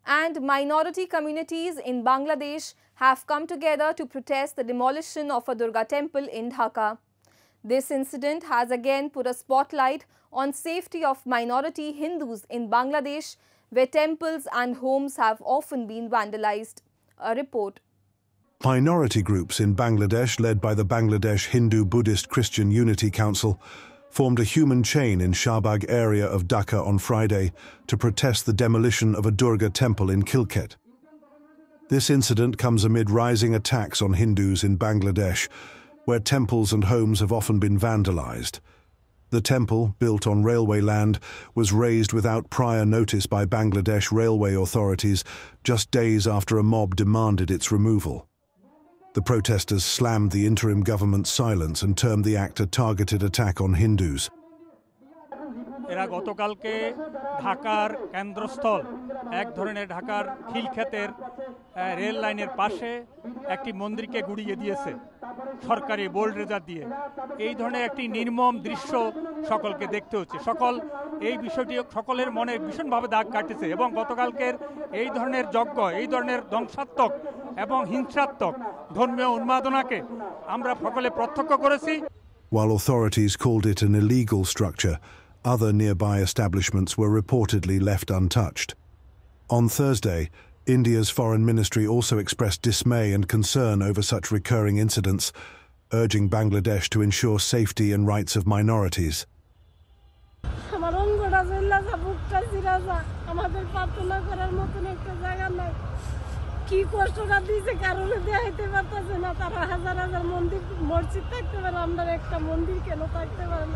and minority communities in Bangladesh have come together to protest the demolition of a Durga temple in Dhaka. This incident has again put a spotlight on safety of minority Hindus in Bangladesh, where temples and homes have often been vandalized. A report. Minority groups in Bangladesh, led by the Bangladesh Hindu-Buddhist-Christian Unity Council, formed a human chain in Shahbag area of Dhaka on Friday to protest the demolition of a Durga temple in Kilket. This incident comes amid rising attacks on Hindus in Bangladesh, where temples and homes have often been vandalized. The temple, built on railway land, was razed without prior notice by Bangladesh railway authorities just days after a mob demanded its removal. The protesters slammed the interim government's silence and termed the act a targeted attack on Hindus. এরা গতকালকে ঢাকার কেন্দ্রস্থল এক ধরনের ঢাকার খিলক্ষেতের rail লাইনের পাশে একটি মন্দিরকে গুড়িয়ে দিয়েছে সরকারি বোল্ডরেজার দিয়ে। এই ধরনের একটি নির্মম দৃশ্য সকলকে দেখতে হচ্ছে। এই বিষয়টি সকলের মনে ভীষণভাবে দাগ কাটতেছে এবং গতকালকের এই ধরনের যজ্ঞ, এই ধরনের ধ্বংসাত্মক এবং হিংসাত্মক ধর্মীয় উন্মাদনাকে আমরা সকলে প্রত্যক্ষ করেছি। While authorities called it an illegal structure, other nearby establishments were reportedly left untouched. On Thursday, India's foreign ministry also expressed dismay and concern over such recurring incidents, urging Bangladesh to ensure safety and rights of minorities. কি কষ্টটা দিয়েছে কারণে দেখাইতে পারতেছে না, তারা হাজার হাজার মন্দির মসজিদ থাকতে পারে, আমরা একটা মন্দির কেন থাকতে পারে না।